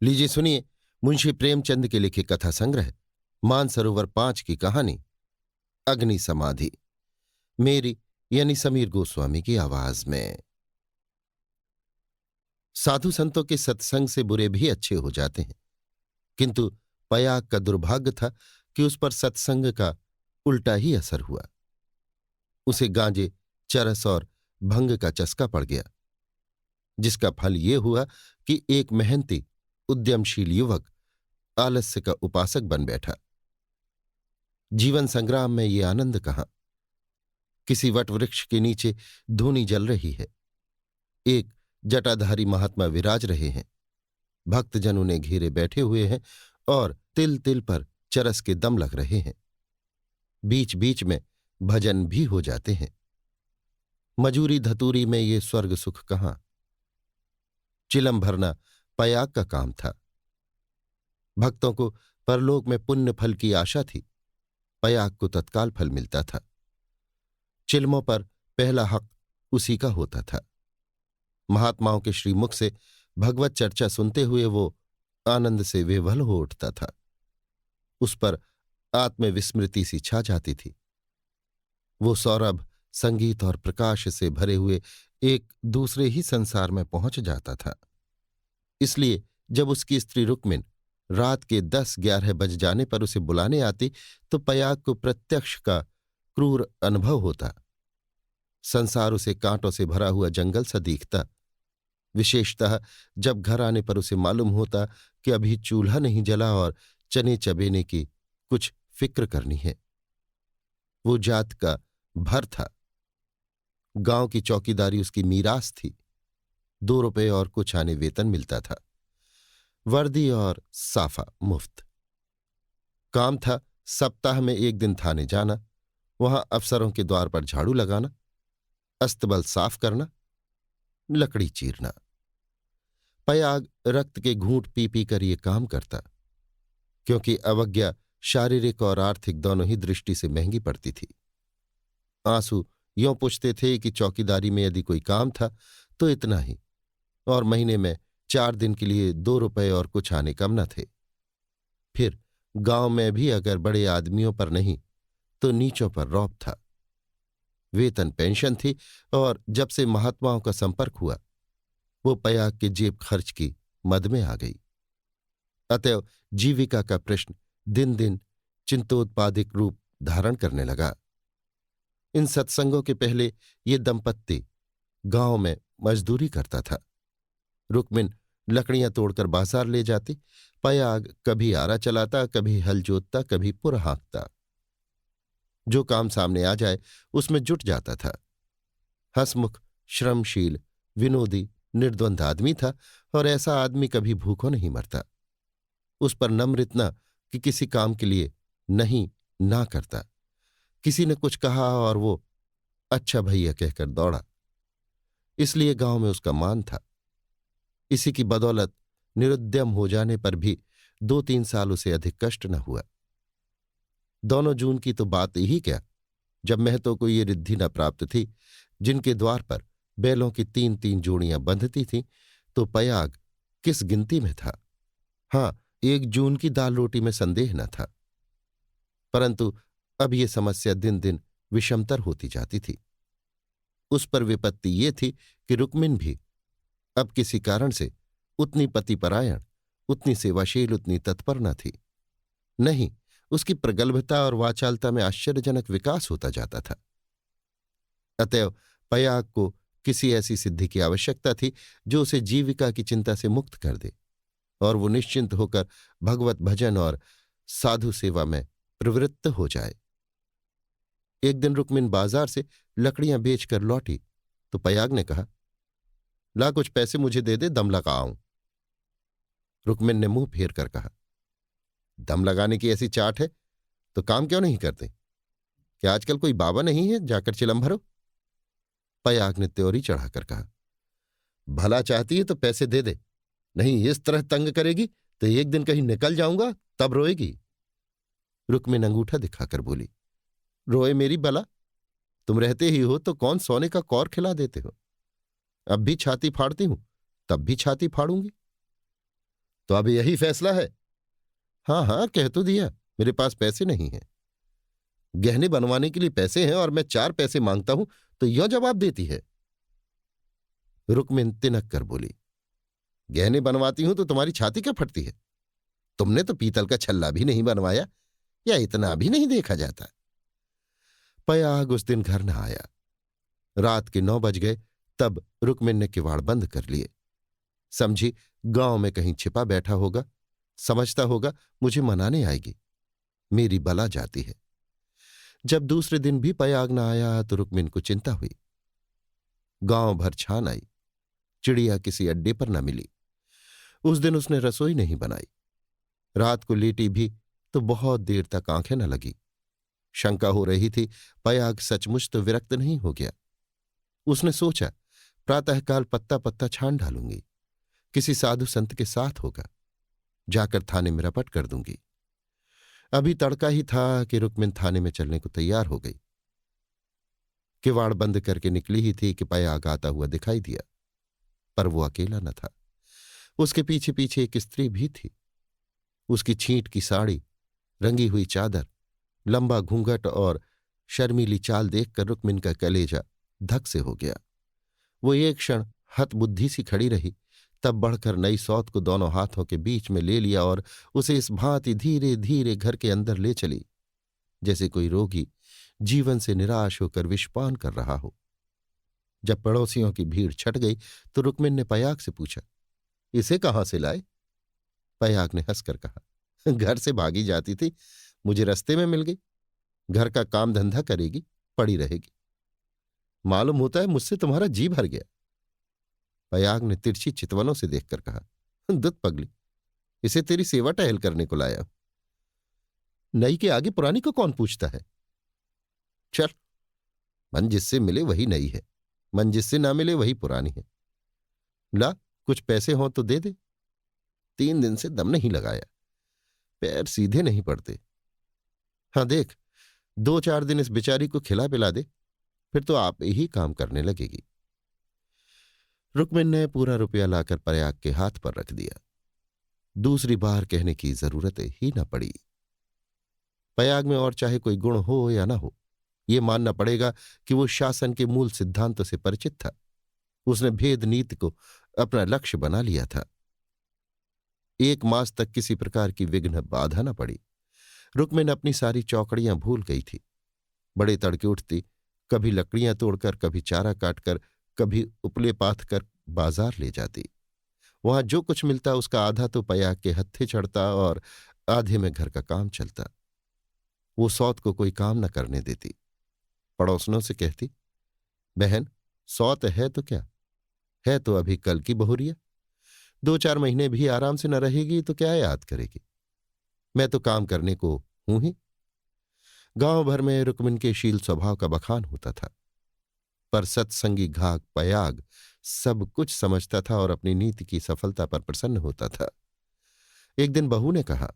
लीजिए सुनिए मुंशी प्रेमचंद के लिखे कथा संग्रह मानसरोवर 5 की कहानी अग्नि समाधि, मेरी यानी समीर गोस्वामी की आवाज में। साधु संतों के सत्संग से बुरे भी अच्छे हो जाते हैं, किंतु पयाग का दुर्भाग्य था कि उस पर सत्संग का उल्टा ही असर हुआ। उसे गांजे, चरस और भंग का चस्का पड़ गया, जिसका फल ये हुआ कि एक मेहनती उद्यमशील युवक आलस्य का उपासक बन बैठा। जीवन संग्राम में ये आनंद कहाँ। किसी वटवृक्ष के नीचे धूनी जल रही है, एक जटाधारी महात्मा विराज रहे हैं, भक्तजन उन्हें घेरे बैठे हुए हैं और तिल तिल पर चरस के दम लग रहे हैं। बीच बीच में भजन भी हो जाते हैं। मजूरी धतूरी में ये स्वर्ग सुख कहाँ। चिलम भरना पयाग का काम था। भक्तों को परलोक में पुण्य फल की आशा थी, पयाग को तत्काल फल मिलता था। चिलमों पर पहला हक उसी का होता था। महात्माओं के श्रीमुख से भगवत चर्चा सुनते हुए वो आनंद से विह्वल हो उठता था। उस पर आत्मविस्मृति सी छा जाती थी। वो सौरभ, संगीत और प्रकाश से भरे हुए एक दूसरे ही संसार में पहुंच जाता था। इसलिए जब उसकी स्त्री रुक्मिन रात के 10-11 बज जाने पर उसे बुलाने आती तो पयाग को प्रत्यक्ष का क्रूर अनुभव होता। संसार उसे कांटों से भरा हुआ जंगल सा दिखता। विशेषतः जब घर आने पर उसे मालूम होता कि अभी चूल्हा नहीं जला और चने चबेने की कुछ फिक्र करनी है। वो जात का भर था। गांव की चौकीदारी उसकी मीरास थी। 2 रुपए और कुछ आने वेतन मिलता था। वर्दी और साफा मुफ्त। काम था सप्ताह में 1 दिन थाने जाना, वहां अफसरों के द्वार पर झाड़ू लगाना, अस्तबल साफ करना, लकड़ी चीरना। पयाग रक्त के घूंट पी पी कर ये काम करता, क्योंकि अवज्ञा शारीरिक और आर्थिक दोनों ही दृष्टि से महंगी पड़ती थी। आंसू यों पूछते थे कि चौकीदारी में यदि कोई काम था तो इतना ही, और महीने में 4 दिन के लिए 2 रुपए और कुछ आने कम न थे। फिर गांव में भी अगर बड़े आदमियों पर नहीं तो नीचों पर रौब था। वेतन पेंशन थी, और जब से महात्माओं का संपर्क हुआ वो पयाग के जेब खर्च की मद में आ गई। अतएव जीविका का प्रश्न दिन दिन चिंतोत्पादिक रूप धारण करने लगा। इन सत्संगों के पहले ये दंपत्ति गांव में मजदूरी करता था। रुक्मिन लकड़ियां तोड़कर बाजार ले जाती, पयाग कभी आरा चलाता, कभी हल जोतता, कभी पुर हाँकता। जो काम सामने आ जाए उसमें जुट जाता था। हंसमुख, श्रमशील, विनोदी, निर्द्वंद आदमी था, और ऐसा आदमी कभी भूखों नहीं मरता। उस पर नम्र इतना कि किसी काम के लिए नहीं ना करता। किसी ने कुछ कहा और वो अच्छा भैया कहकर दौड़ा। इसलिए गांव में उसका मान था। इसी की बदौलत निरुद्यम हो जाने पर भी 2-3 साल उसे अधिक कष्ट न हुआ। दोनों जून की तो बात ही क्या, जब महतों को ये रिद्धि न प्राप्त थी जिनके द्वार पर बैलों की 3-3 जोड़ियां बंधती थीं, तो पयाग किस गिनती में था। हां, 1 जून की दाल रोटी में संदेह न था। परंतु अब ये समस्या दिन दिन विषमतर होती जाती थी। उस पर विपत्ति ये थी कि रुक्मिन भी अब किसी कारण से उतनी पतिपरायण, उतनी सेवाशील, उतनी तत्पर न थी। नहीं, उसकी प्रगल्भता और वाचालता में आश्चर्यजनक विकास होता जाता था। अतएव पयाग को किसी ऐसी सिद्धि की आवश्यकता थी जो उसे जीविका की चिंता से मुक्त कर दे और वो निश्चिंत होकर भगवत भजन और साधु सेवा में प्रवृत्त हो जाए। एक दिन रुक्मिन बाजार से लकड़ियां बेचकर लौटी तो पयाग ने कहा, ला कुछ पैसे मुझे दे दे, दम लगा आऊं। रुक्मिन ने मुंह फेर कर कहा, दम लगाने की ऐसी चाट है तो काम क्यों नहीं करते? क्या आजकल कोई बाबा नहीं है, जाकर चिलम भरो। पयाग ने त्योरी चढ़ाकर कहा, भला चाहती है तो पैसे दे दे, नहीं इस तरह तंग करेगी तो एक दिन कहीं निकल जाऊंगा तब रोएगी। रुक्मिन अंगूठा दिखाकर बोली, रोए मेरी बला, तुम रहते ही हो तो कौन सोने का कौर खिला देते हो। अब भी छाती फाड़ती हूं, तब भी छाती फाड़ूंगी। तो अब यही फैसला है? हाँ हाँ, कह तो दिया, मेरे पास पैसे नहीं हैं। गहने बनवाने के लिए पैसे हैं और मैं 4 पैसे मांगता हूं तो यह जवाब देती है। रुक्मिन तिनक कर बोली, गहने बनवाती हूं तो तुम्हारी छाती क्या फटती है? तुमने तो पीतल का छल्ला भी नहीं बनवाया, या इतना भी नहीं देखा जाता? पयाग उस दिन घर न आया। रात के 9 बज गए, तब रुक्मिन ने किवाड़ बंद कर लिए। समझी गांव में कहीं छिपा बैठा होगा, समझता होगा मुझे मनाने आएगी, मेरी बला जाती है। जब दूसरे दिन भी पयाग न आया तो रुक्मिन को चिंता हुई। गांव भर छान आई, चिड़िया किसी अड्डे पर न मिली। उस दिन उसने रसोई नहीं बनाई। रात को लेटी भी तो बहुत देर तक आंखें न लगी। शंका हो रही थी पयाग सचमुच तो विरक्त नहीं हो गया। उसने सोचा प्रातःकाल पत्ता पत्ता छान डालूंगी, किसी साधु संत के साथ होगा, जाकर थाने में रपट कर दूंगी। अभी तड़का ही था कि रुक्मिन थाने में चलने को तैयार हो गई। किवाड़ बंद करके निकली ही थी कि पयाग आता हुआ दिखाई दिया, पर वो अकेला न था। उसके पीछे पीछे एक स्त्री भी थी। उसकी छींट की साड़ी, रंगी हुई चादर, लंबा घूंघट और शर्मीली चाल देखकर रुक्मिन का कलेजा धक से हो गया। वो एक क्षण हतबुद्धि सी खड़ी रही, तब बढ़कर नई सौत को दोनों हाथों के बीच में ले लिया और उसे इस भांति धीरे धीरे घर के अंदर ले चली, जैसे कोई रोगी जीवन से निराश होकर विषपान कर रहा हो। जब पड़ोसियों की भीड़ छट गई तो रुक्मिन ने पयाग से पूछा, इसे कहाँ से लाए? पयाग ने हंसकर कहा, घर से भागी जाती थी, मुझे रास्ते में मिल गई। घर का काम धंधा करेगी, पड़ी रहेगी। मालूम होता है मुझसे तुम्हारा जी भर गया। पयाग ने तिरछी चितवनों से देखकर कहा, दुत पगली, इसे तेरी सेवा टहल करने को लाया हूं। नई के आगे पुरानी को कौन पूछता है? चल, मन जिससे मिले वही नई है, मन जिससे ना मिले वही पुरानी है। ला, कुछ पैसे हों तो दे दे। 3 दिन से दम नहीं लगाया, पैर सीधे नहीं पड़ते। हाँ देख, 2-4 दिन इस बेचारी को खिला पिला दे, फिर तो आप ही काम करने लगेगी। रुक्मिन ने पूरा रुपया लाकर पयाग के हाथ पर रख दिया। दूसरी बार कहने की जरूरत ही न पड़ी। पयाग में और चाहे कोई गुण हो या न हो, ये मानना पड़ेगा कि वो शासन के मूल सिद्धांतों से परिचित था। उसने भेद नीति को अपना लक्ष्य बना लिया था। 1 मास तक किसी प्रकार की विघ्न बाधा न पड़ी। रुक्मिन अपनी सारी चौकड़ियां भूल गई थी। बड़े तड़के उठती, कभी लकड़ियां तोड़कर, कभी चारा काटकर, कभी उपले पाथ कर बाजार ले जाती। वहां जो कुछ मिलता उसका आधा तो पयाग के हत्थे चढ़ता और आधे में घर का काम चलता। वो सौत को कोई काम न करने देती। पड़ोसनों से कहती, बहन, सौत है तो क्या है, तो अभी कल की बहुरिया, 2-4 महीने भी आराम से न रहेगी तो क्या याद करेगी? मैं तो काम करने को हूं ही। गांव भर में रुक्मिन के शील स्वभाव का बखान होता था, पर सत्संगी घाक पयाग सब कुछ समझता था और अपनी नीति की सफलता पर प्रसन्न होता था। एक दिन बहू ने कहा,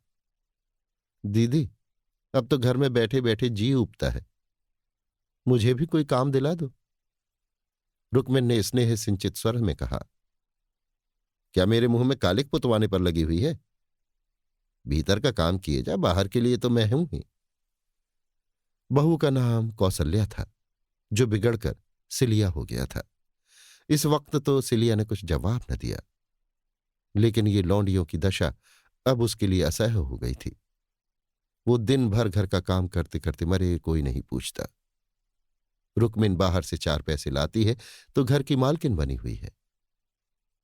दीदी, अब तो घर में बैठे बैठे जी उबता है, मुझे भी कोई काम दिला दो। रुक्मिन ने स्नेह सिंचित स्वर में कहा, क्या मेरे मुंह में कालिक पुतवाने पर लगी हुई है? भीतर का काम किए जा, बाहर के लिए तो मैं हूं ही। बहू का नाम कौसल्या था, जो बिगड़कर सिलिया हो गया था। इस वक्त तो सिलिया ने कुछ जवाब न दिया, लेकिन ये लौंडियों की दशा अब उसके लिए असह्य हो गई थी। वो दिन भर घर का काम करते करते मरे, कोई नहीं पूछता। रुक्मिन बाहर से 4 पैसे लाती है तो घर की मालकिन बनी हुई है।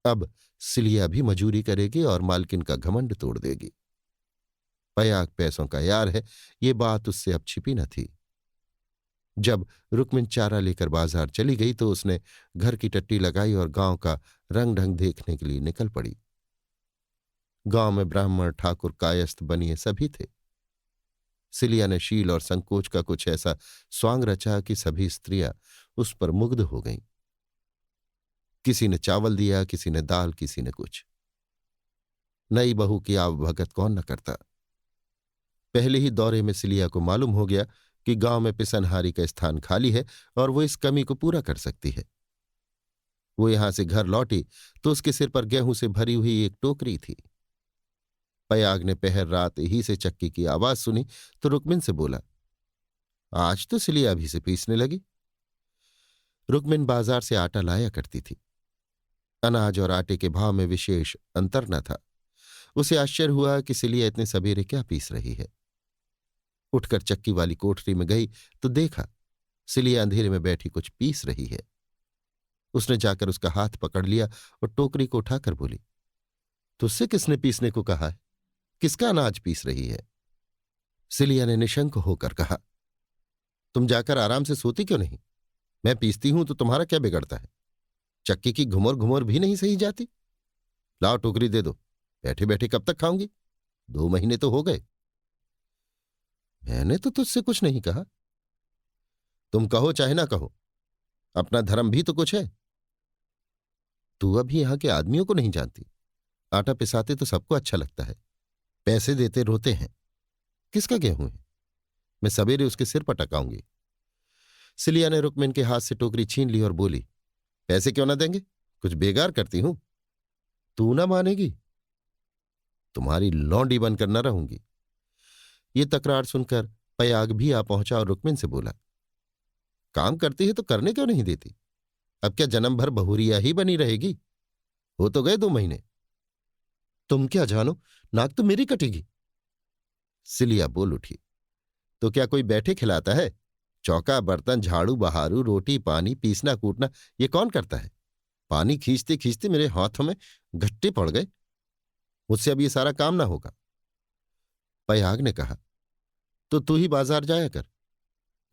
अब सिलिया भी मजूरी करेगी और मालकिन का घमंड तोड़ देगी। पयाग पैसों का यार है, ये बात उससे अब छिपी न थी। जब रुक्मिन चारा लेकर बाजार चली गई तो उसने घर की टट्टी लगाई और गांव का रंग ढंग देखने के लिए निकल पड़ी। गांव में ब्राह्मण, ठाकुर, कायस्थ, बनिए सभी थे। सिलिया ने शील और संकोच का कुछ ऐसा स्वांग रचा कि सभी स्त्रियां उस पर मुग्ध हो गईं। किसी ने चावल दिया, किसी ने दाल, किसी ने कुछ। नई बहू की आवभगत कौन न करता। पहले ही दौरे में सिलिया को मालूम हो गया कि गांव में पिसनहारी का स्थान खाली है और वो इस कमी को पूरा कर सकती है। वो यहां से घर लौटी तो उसके सिर पर गेहूं से भरी हुई एक टोकरी थी। पयाग ने पहर रात ही से चक्की की आवाज सुनी तो रुक्मिन से बोला, आज तो सिलिया अभी से पीसने लगी। रुक्मिन बाजार से आटा लाया करती थी। अनाज और आटे के भाव में विशेष अंतर न था। उसे आश्चर्य हुआ कि सिलिया इतने सवेरे क्या पीस रही है। उठकर चक्की वाली कोठरी में गई तो देखा सिलिया अंधेरे में बैठी कुछ पीस रही है। उसने जाकर उसका हाथ पकड़ लिया और टोकरी को उठाकर बोली, तुझसे किसने पीसने को कहा है? किसका अनाज पीस रही है? सिलिया ने निशंक होकर कहा, तुम जाकर आराम से सोती क्यों नहीं? मैं पीसती हूं तो तुम्हारा क्या बिगड़ता है? चक्की की घुमर घुमर भी नहीं सही जाती। लाओ टोकरी दे दो, बैठे बैठे कब तक खाऊंगी? 2 महीने तो हो गए। मैंने तो तुझसे कुछ नहीं कहा। तुम कहो चाहे ना कहो, अपना धर्म भी तो कुछ है। तू अभी यहां के आदमियों को नहीं जानती। आटा पिसाते तो सबको अच्छा लगता है, पैसे देते रोते हैं। किसका गेहूं है? मैं सवेरे उसके सिर पर टकाऊंगी। सिलिया ने रुक्मिन के हाथ से टोकरी छीन ली और बोली, पैसे क्यों ना देंगे? कुछ बेगार करती हूं। तू ना मानेगी, तुम्हारी लौंडी बनकर न रहूंगी। ये तकरार सुनकर पयाग भी आ पहुंचा और रुक्मिन से बोला, काम करती है तो करने क्यों नहीं देती? अब क्या जन्म भर बहुरिया ही बनी रहेगी? हो तो गए 2 महीने। तुम क्या जानो, नाक तो मेरी कटेगी। सिलिया बोल उठी, तो क्या कोई बैठे खिलाता है? चौका बर्तन झाड़ू बहारू रोटी पानी पीसना कूटना ये कौन करता है? पानी खींचते खींचते मेरे हाथों में घट्टे पड़ गए। मुझसे अब ये सारा काम ना होगा। पयाग ने कहा, तो तू ही बाजार जाया कर,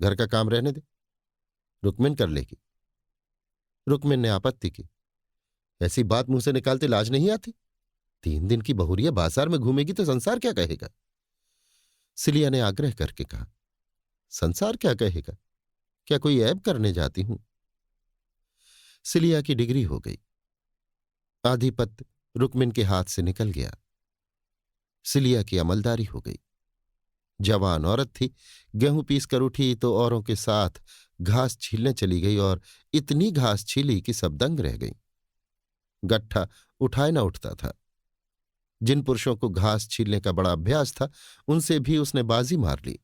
घर का काम रहने दे, रुक्मिन कर लेगी। रुक्मिन ने आपत्ति की, ऐसी बात मुंह से निकालते लाज नहीं आती? 3 दिन की बहुरिया बाजार में घूमेगी तो संसार क्या कहेगा? सिलिया ने आग्रह करके कहा, संसार क्या कहेगा? क्या कोई ऐब करने जाती हूं? सिलिया की डिग्री हो गई। आधिपत्य रुक्मिन के हाथ से निकल गया। सिलिया की अमलदारी हो गई। जवान औरत थी, गेहूं पीस कर उठी तो औरों के साथ घास छीलने चली गई और इतनी घास छीली कि सब दंग रह गई। गट्ठा उठाए न उठता था। जिन पुरुषों को घास छीलने का बड़ा अभ्यास था उनसे भी उसने बाजी मार ली।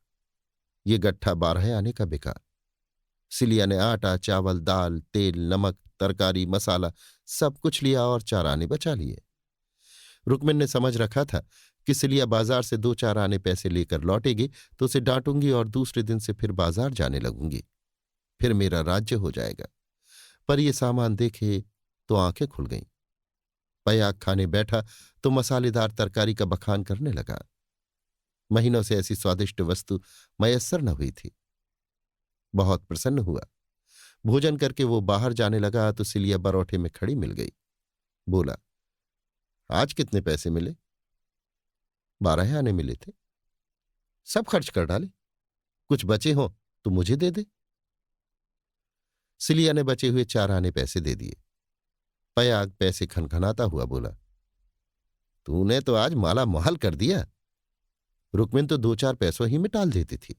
ये गट्ठा 12 आने का बिका। सिलिया ने आटा चावल दाल तेल नमक तरकारी मसाला सब कुछ लिया और 4 आने बचा लिए। रुक्मिन ने समझ रखा था कि सिलिया बाजार से 2-4 आने पैसे लेकर लौटेगी तो उसे डांटूंगी और दूसरे दिन से फिर बाजार जाने लगूंगी। फिर मेरा राज्य हो जाएगा। पर ये सामान देखे तो आंखें खुल गईं। पयाग खाने बैठा तो मसालेदार तरकारी का बखान करने लगा। महीनों से ऐसी स्वादिष्ट वस्तु मयस्सर न हुई थी। बहुत प्रसन्न हुआ। भोजन करके वो बाहर जाने लगा तो सिलिया बरौठे में खड़ी मिल गई। बोला, आज कितने पैसे मिले? 12 आने मिले थे। सब खर्च कर डाले, कुछ बचे हो तो मुझे दे दे। सिलिया ने बचे हुए 4 आने पैसे दे दिए। पयाग पैसे खनखनाता हुआ बोला, तूने तो आज माला माल कर दिया। रुक्मिन तो 2-4 पैसों ही में टाल देती थी।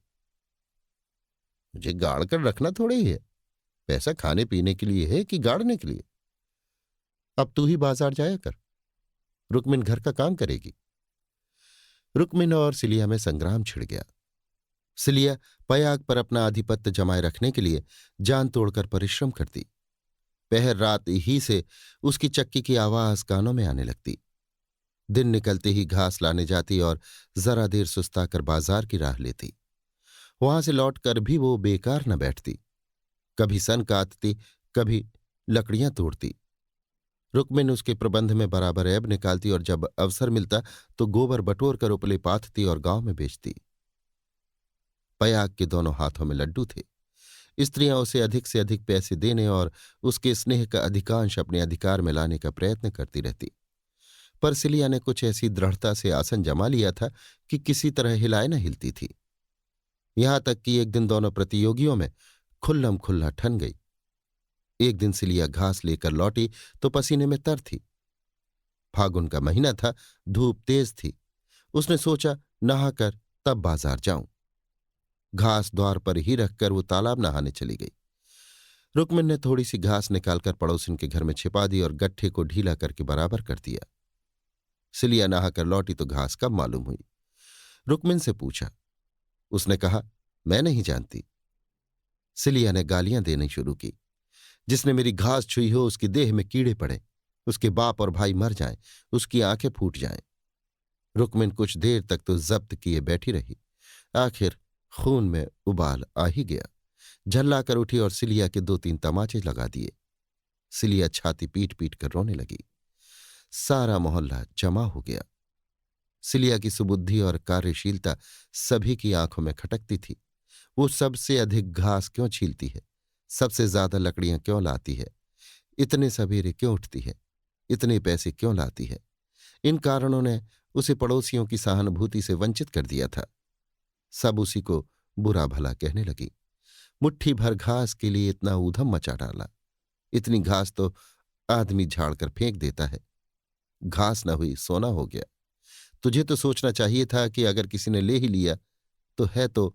मुझे गाड़ कर रखना थोड़े ही है। पैसा खाने पीने के लिए है कि गाड़ने के लिए? अब तू ही बाजार जाया कर, रुक्मिन घर का काम करेगी। रुक्मिन और सिलिया में संग्राम छिड़ गया। सिलिया पयाग पर अपना आधिपत्य जमाए रखने के लिए जान तोड़कर परिश्रम करती। पहर रात ही से उसकी चक्की की आवाज कानों में आने लगती। दिन निकलते ही घास लाने जाती और जरा देर सुस्ताकर बाजार की राह लेती। वहां से लौटकर भी वो बेकार न बैठती। कभी सन काटती, कभी लकड़ियां तोड़ती। रुक्मिन उसके प्रबंध में बराबर ऐब निकालती और जब अवसर मिलता तो गोबर बटोर कर उपले पाथती और गांव में बेचती। पयाग के दोनों हाथों में लड्डू थे। स्त्रियां उसे अधिक से अधिक पैसे देने और उसके स्नेह का अधिकांश अपने अधिकार में लाने का प्रयत्न करती रहती। पर सिलिया ने कुछ ऐसी दृढ़ता से आसन जमा लिया था कि किसी तरह हिलाए न हिलती थी। यहां तक कि एक दिन दोनों प्रतियोगियों में खुल्लम खुल्ला ठन गई। एक दिन सिलिया घास लेकर लौटी तो पसीने में तर थी। फागुन का महीना था, धूप तेज थी। उसने सोचा नहाकर तब बाजार जाऊं। घास द्वार पर ही रखकर वो तालाब नहाने चली गई। रुक्मिन ने थोड़ी सी घास निकालकर पड़ोसिन के घर में छिपा दी और गट्ठे को ढीला करके बराबर कर दिया। सिलिया नहाकर लौटी तो घास कब मालूम हुई। रुकमिन से पूछा। उसने कहा, मैं नहीं जानती। सिलिया ने गालियां देनी शुरू की। जिसने मेरी घास छुई हो उसकी देह में कीड़े पड़े, उसके बाप और भाई मर जाएं, उसकी आंखें फूट जाएं। रुकमिन कुछ देर तक तो जब्त किए बैठी रही। आखिर खून में उबाल आ ही गया। झल्लाकर उठी और सिलिया के 2-3 तमाचे लगा दिए। सिलिया छाती पीट पीट कर रोने लगी। सारा मोहल्ला जमा हो गया। सिलिया की सुबुद्धि और कार्यशीलता सभी की आंखों में खटकती थी। वो सबसे अधिक घास क्यों छीलती है, सबसे ज्यादा लकड़ियां क्यों लाती है, इतने सवेरे क्यों उठती है, इतने पैसे क्यों लाती है। इन कारणों ने उसे पड़ोसियों की सहानुभूति से वंचित कर दिया था। सब उसी को बुरा भला कहने लगी। मुट्ठी भर घास के लिए इतना ऊधम मचा डाला। इतनी घास तो आदमी झाड़ कर फेंक देता है। घास न हुई सोना हो गया। तुझे तो सोचना चाहिए था कि अगर किसी ने ले ही लिया तो है तो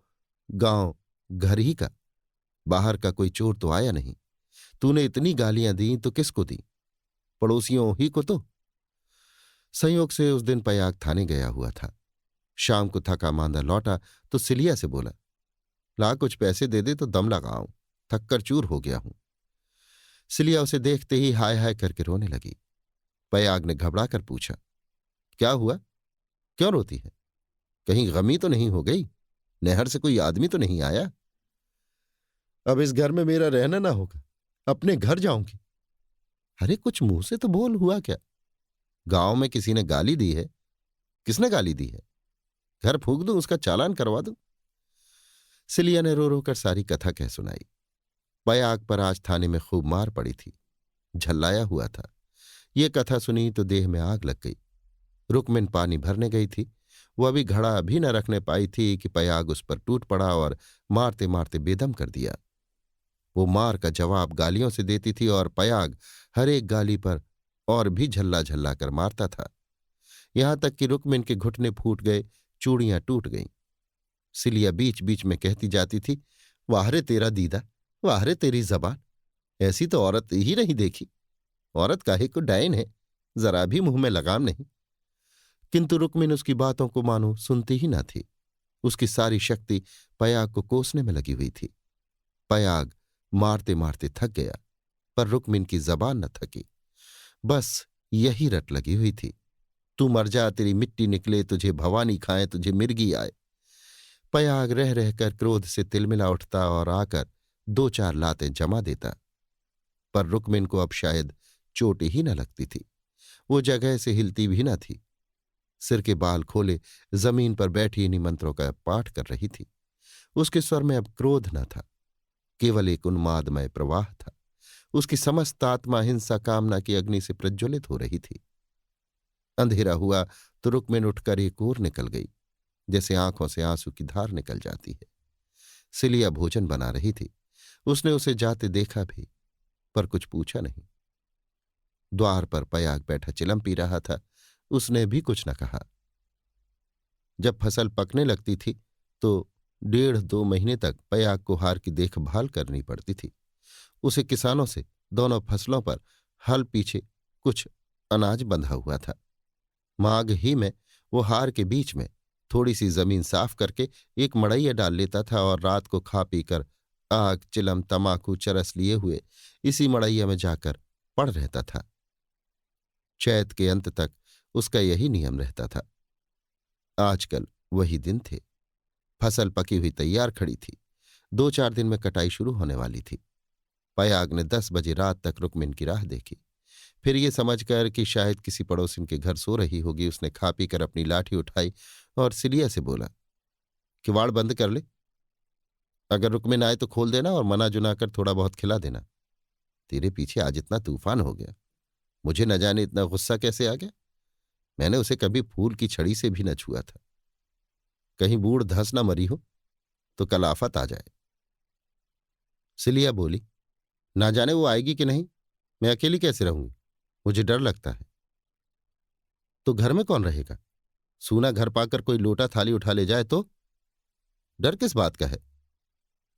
गांव घर ही का, बाहर का कोई चोर तो आया नहीं। तूने इतनी गालियां दी तो किसको दी? पड़ोसियों ही को तो। संयोग से उस दिन पयाग थाने गया हुआ था। शाम को थका मांदा लौटा तो सिलिया से बोला, ला कुछ पैसे दे दे तो दम लगाऊं, थक कर चूर हो गया हूं। सिलिया उसे देखते ही हाय हाय करके रोने लगी। पयाग ने घबरा कर पूछा, क्या हुआ, क्यों रोती है? कहीं गमी तो नहीं हो गई? नहर से कोई आदमी तो नहीं आया? अब इस घर में मेरा रहना ना होगा, अपने घर जाऊंगी। अरे कुछ मुंह से तो बोल, हुआ क्या? गांव में किसी ने गाली दी है? किसने गाली दी है? घर फूंक दूं, उसका चालान करवा दूं? सिलिया ने रो रो कर सारी कथा कह सुनाई। पयाग पर आज थाने में खूब मार पड़ी थी, झल्लाया हुआ था। ये कथा सुनी तो देह में आग लग गई। रुकमिन पानी भरने गई थी। वो अभी घड़ा भी न रखने पाई थी कि पयाग उस पर टूट पड़ा और मारते मारते बेदम कर दिया। वो मार का जवाब गालियों से देती थी और पयाग हर एक गाली पर और भी झल्ला झल्ला कर मारता था। यहां तक कि रुकमिन के घुटने फूट गए, चूड़ियां टूट गईं। सिलिया बीच बीच में कहती जाती थी, वाह रे तेरा दीदा, वाह रे तेरी जबान, ऐसी तो औरत ही नहीं देखी। औरत काहे को डायन है, जरा भी मुंह में लगाम नहीं। किंतु रुकमिन उसकी बातों को मानो सुनती ही न थी। उसकी सारी शक्ति पयाग को कोसने में लगी हुई थी। पयाग मारते मारते थक गया, पर रुकमिन की जबान न थकी। बस यही रट लगी हुई थी, तू मर जा, तेरी मिट्टी निकले, तुझे भवानी खाए, तुझे मिर्गी आए। पयाग रह रहकर क्रोध से तिलमिला उठता और आकर 2-4 लातें जमा देता, पर रुकमिन को अब शायद चोट ही न लगती थी। वो जगह से हिलती भी न थी। सिर के बाल खोले जमीन पर बैठी इन्हीं मंत्रों का पाठ कर रही थी। उसके स्वर में अब क्रोध न था, केवल एक उन्मादमय प्रवाह था। उसकी समस्त आत्मा हिंसा कामना की अग्नि से प्रज्वलित हो रही थी। अंधेरा हुआ तो रुकमिन उठकर एक ओर निकल गई, जैसे आंखों से आंसू की धार निकल जाती है। सिलिया भोजन बना रही थी। उसने उसे जाते देखा भी, पर कुछ पूछा नहीं। द्वार पर पयाग बैठा चिलम पी रहा था, उसने भी कुछ न कहा। जब फसल पकने लगती थी तो 1.5-2 महीने तक पयाग को हार की देखभाल करनी पड़ती थी। उसे किसानों से दोनों फसलों पर हल पीछे कुछ अनाज बंधा हुआ था। माघ ही में वो हार के बीच में थोड़ी सी जमीन साफ करके एक मड़ैया डाल लेता था और रात को खा पीकर आग, चिलम, तमाकू, चरस लिए हुए इसी मड़ैया में जाकर पड़ रहता था। चैत के अंत तक उसका यही नियम रहता था। आजकल वही दिन थे। फसल पकी हुई तैयार खड़ी थी। 2-4 दिन में कटाई शुरू होने वाली थी। पयाग ने 10 बजे रात तक रुकमिन की राह देखी। फिर ये समझकर कि शायद किसी पड़ोसिन के घर सो रही होगी, उसने खा पीकर अपनी लाठी उठाई और सिलिया से बोला, किवाड़ बंद कर ले। अगर रुकमिन आए तो खोल देना और मना जुना कर थोड़ा बहुत खिला देना। तेरे पीछे आज इतना तूफान हो गया, मुझे न जाने इतना गुस्सा कैसे आ गया। मैंने उसे कभी फूल की छड़ी से भी न छुआ था। कहीं बूढ़ धंस न मरी हो तो कल आफत आ जाए। सिलिया बोली, ना जाने वो आएगी कि नहीं, मैं अकेली कैसे रहूंगी, मुझे डर लगता है। तो घर में कौन रहेगा? सूना घर पाकर कोई लोटा थाली उठा ले जाए तो? डर किस बात का है?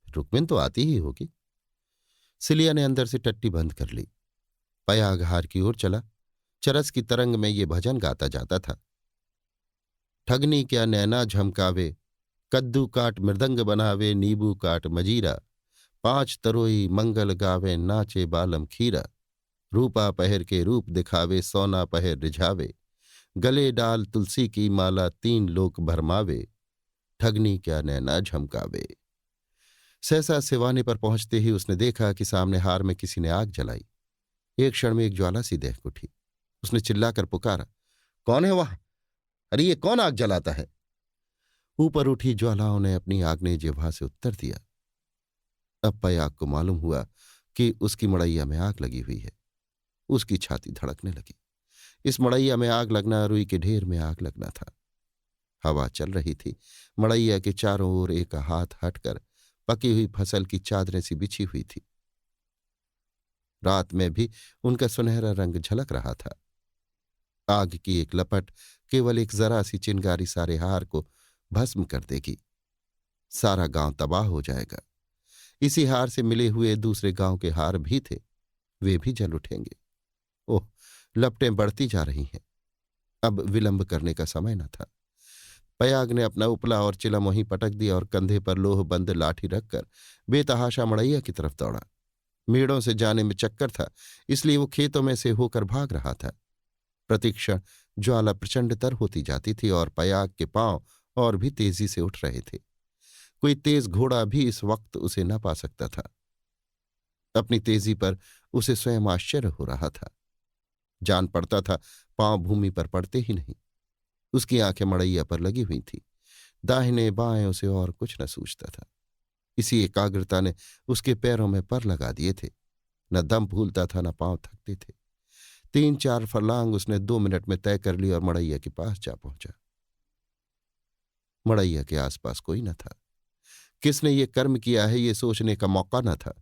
रुकमिन तो आती ही होगी। सिलिया ने अंदर से टट्टी बंद कर ली। पयाग हार की ओर चला। चरस की तरंग में ये भजन गाता जाता था। ठगनी क्या नैना झमकावे, कद्दू काट मृदंग बनावे, नींबू काट मजीरा, पांच तरोई मंगल गावे, नाचे बालम खीरा, रूपा पहर के रूप दिखावे, सोना पहर रिझावे, गले डाल तुलसी की माला, तीन लोक भरमावे, ठगनी क्या नैना झमकावे। सहसा सिवाने पर पहुंचते ही उसने देखा कि सामने हार में किसी ने आग जलाई। एक क्षण में एक ज्वाला सी दहक उठी। उसने चिल्लाकर पुकारा, कौन है वहां? अरे ये कौन आग जलाता है? ऊपर उठी ज्वालाओं ने अपनी आग्नेय जिह्वा से उत्तर दिया। अब पयाग को मालूम हुआ कि उसकी मड़ैया में आग लगी हुई है। उसकी छाती धड़कने लगी। इस मड़ैया में आग लगना रुई के ढेर में आग लगना था। हवा चल रही थी। मड़ैया के चारों ओर एक हाथ हटकर पकी हुई फसल की चादरें सी बिछी हुई थी। रात में भी उनका सुनहरा रंग झलक रहा था। आग की एक लपट केवल एक जरा सी चिंगारी सारे हार को भस्म कर देगी। सारा गांव तबाह हो जाएगा। इसी हार से मिले हुए दूसरे गांव के हार भी थे, वे भी जल उठेंगे। ओह, लपटें बढ़ती जा रही हैं। अब विलंब करने का समय न था। पयाग ने अपना उपला और चिलम वहीं पटक दिया और कंधे पर लोह बंद लाठी रखकर बेतहाशा मड़ैया की तरफ दौड़ा। मेड़ों से जाने में चक्कर था, इसलिए वो खेतों में से होकर भाग रहा था। प्रतिक्षण ज्वाला प्रचंडतर होती जाती थी और पयाग के पांव और भी तेजी से उठ रहे थे। कोई तेज घोड़ा भी इस वक्त उसे न पा सकता था। अपनी तेजी पर उसे स्वयं आश्चर्य हो रहा था। जान पड़ता था पांव भूमि पर पड़ते ही नहीं। उसकी आंखें मड़ैया पर लगी हुई थी। दाहिने बाएं उसे और कुछ न सूझता था। इसी एकाग्रता ने उसके पैरों में पर लगा दिए थे। न दम फूलता था, न पांव थकते थे। 3-4 फर्लांग उसने 2 मिनट में तय कर ली और मड़ैया के पास जा पहुंचा। मड़ैया के आसपास कोई न था। किसने ये कर्म किया है, ये सोचने का मौका न था।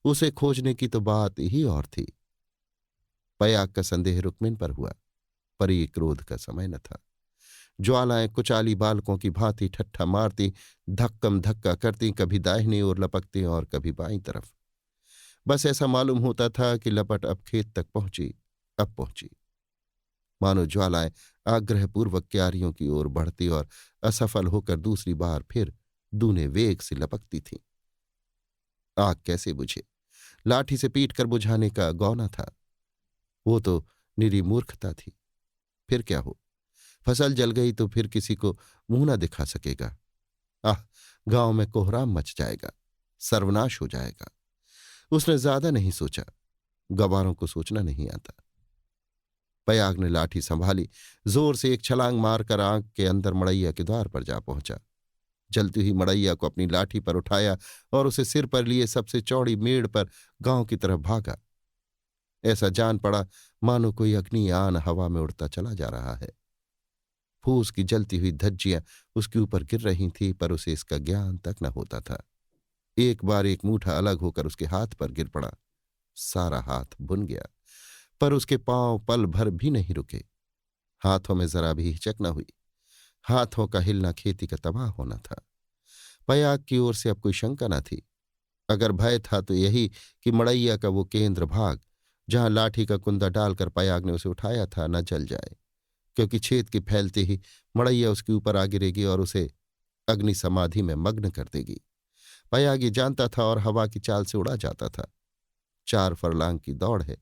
उसे खोजने की तो बात ही और थी। पयाग का संदेह रुक्मिन पर हुआ, पर ये क्रोध का समय न था। ज्वालाएं कुचाली बालकों की भांति ठट्ठा मारती, धक्कम धक्का करती, कभी दाहिनी ओर लपकती और कभी बाईं तरफ। बस ऐसा मालूम होता था कि लपट अब खेत तक पहुंची, अब पहुंची। मानो ज्वालाएं आग्रहपूर्वक क्यारियों की ओर बढ़ती और असफल होकर दूसरी बार फिर दूने वेग से लपकती थीं। आग कैसे बुझे? लाठी से पीट कर बुझाने का गौना था। वो तो निरी मूर्खता थी। फिर क्या हो? फसल जल गई तो फिर किसी को मुंह न दिखा सकेगा। आह, गांव में कोहराम मच जाएगा, सर्वनाश हो जाएगा। उसने ज्यादा नहीं सोचा। गवारों को सोचना नहीं आता। पयाग ने लाठी संभाली, जोर से एक छलांग मारकर आग के अंदर मड़ैया के द्वार पर जा पहुंचा। जलती हुई मड़ैया को अपनी लाठी पर उठाया और उसे सिर पर लिए सबसे चौड़ी मेड़ पर गांव की तरफ भागा। ऐसा जान पड़ा मानो कोई अग्नि आन हवा में उड़ता चला जा रहा है। फूस की जलती हुई धज्जियां उसके ऊपर गिर रही थीं, पर उसे इसका ज्ञान तक न होता था। एक बार एक मूठा अलग होकर उसके हाथ पर गिर पड़ा। सारा हाथ भुन गया, पर उसके पांव पल भर भी नहीं रुके। हाथों में जरा भी हिचक न हुई। हाथों का हिलना खेती का तबाह होना था। पयाग की ओर से अब कोई शंका न थी। अगर भय था तो यही कि मड़ैया का वो केंद्र भाग, जहां लाठी का कुंदा डालकर पयाग ने उसे उठाया था, न जल जाए, क्योंकि छेद के फैलते ही मड़ैया उसके ऊपर आ गिरेगी और उसे अग्नि समाधि में मग्न कर देगी। पयाग ये जानता था और हवा की चाल से उड़ा जाता था। 4 फरलांग की दौड़ है।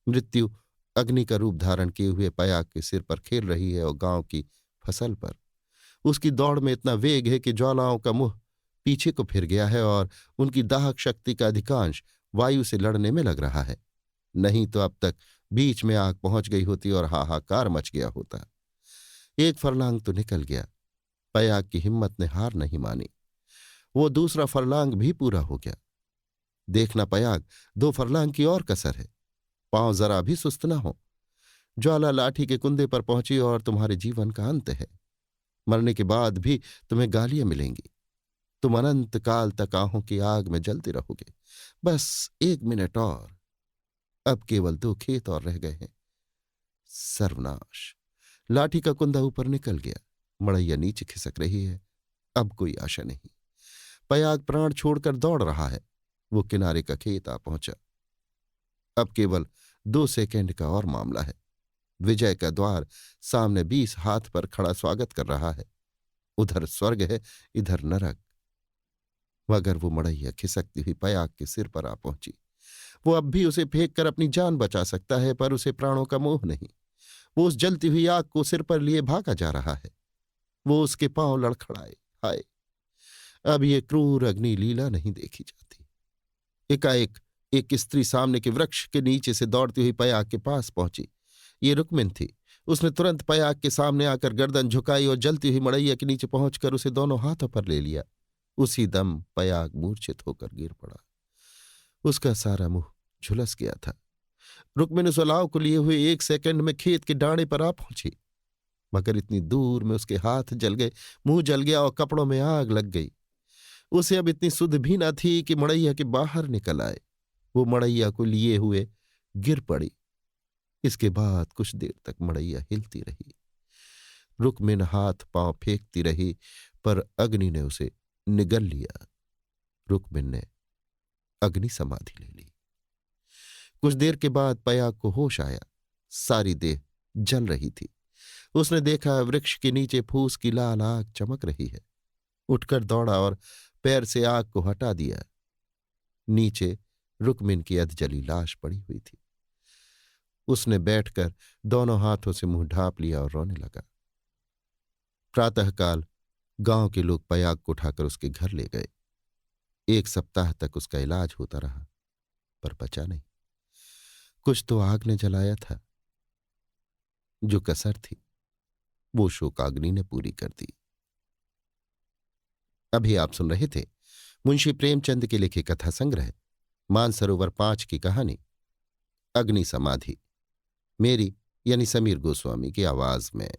मृत्यु अग्नि का रूप धारण किए हुए पयाग के सिर पर खेल रही है और गांव की फसल पर। उसकी दौड़ में इतना वेग है कि ज्वालाओं का मुंह पीछे को फिर गया है और उनकी दाहक शक्ति का अधिकांश वायु से लड़ने में लग रहा है। नहीं तो अब तक बीच में आग पहुंच गई होती और हाहाकार मच गया होता। 1 फरलांग तो निकल गया। पयाग की हिम्मत ने हार नहीं मानी। वो दूसरा फरलांग भी पूरा हो गया। देखना पयाग, 2 फरलांग की और कसर है। पांव जरा भी सुस्त न हो। ज्वाला लाठी के कुंदे पर पहुंची और तुम्हारे जीवन का अंत है। मरने के बाद भी तुम्हें गालियां मिलेंगी। तुम अनंत काल तक आहों की आग में जलते रहोगे। बस 1 मिनट और। अब केवल 2 खेत और रह गए हैं। सर्वनाश। लाठी का कुंदा ऊपर निकल गया। मड़ैया नीचे खिसक रही है। अब कोई आशा नहीं। पयाग प्राण छोड़कर दौड़ रहा है। वो किनारे का खेत आ पहुंचा। अब केवल 2 सेकंड का और मामला है। विजय का द्वार सामने 20 हाथ पर खड़ा स्वागत कर रहा है। उधर स्वर्ग है, इधर नरक। मगर वो मड़ैया खिसकती हुई पयाग के सिर पर आ पहुंची। वो अब भी उसे फेंक कर अपनी जान बचा सकता है, पर उसे प्राणों का मोह नहीं। वो उस जलती हुई आग को सिर पर लिए भागा जा रहा है। वो उसके पांव लड़खड़ाए। हाय, अब ये क्रूर अग्नि लीला नहीं देखी जाती। एकाएक एक स्त्री सामने के वृक्ष के नीचे से दौड़ती हुई पयाग के पास पहुंची। ये रुक्मिन थी। उसने तुरंत पयाग के सामने आकर गर्दन झुकाई और जलती हुई मड़ैया के नीचे पहुंचकर उसे दोनों हाथों पर ले लिया। उसी दम पयाग मूर्छित होकर गिर पड़ा। उसका सारा मुंह झुलस गया था। रुक्मिन उस अलाव को लिए हुए 1 सेकंड में खेत के डांडे पर आ पहुंची, मगर इतनी दूर में उसके हाथ जल गए, मुंह जल गया और कपड़ों में आग लग गई। उसे अब इतनी सुध भी न थी कि मड़ैया के बाहर निकल आए। वो मड़ैया को लिए हुए गिर पड़ी। इसके बाद कुछ देर तक मड़ैया हिलती रही। रुक्मिन हाथ पांव फेंकती रही, पर अग्नि ने उसे निगल लिया। रुक्मिन ने अग्नि समाधि ले ली। कुछ देर के बाद पयाग को होश आया। सारी देह जल रही थी। उसने देखा वृक्ष के नीचे फूस की लाल आग चमक रही है। उठकर दौड़ा और पैर से आग को हटा दिया। नीचे रुक्मिन की अधजली लाश पड़ी हुई थी। उसने बैठकर दोनों हाथों से मुंह ढांप लिया और रोने लगा। प्रातःकाल गांव के लोग पयाग को उठाकर उसके घर ले गए। 1 सप्ताह तक उसका इलाज होता रहा, पर बचा नहीं। कुछ तो आग ने जलाया था। जो कसर थी वो शोकाग्नि ने पूरी कर दी। अभी आप सुन रहे थे मुंशी प्रेमचंद के लिखे कथा संग्रह मानसरोवर 5 की कहानी अग्नि समाधि, मेरी यानी समीर गोस्वामी की आवाज में।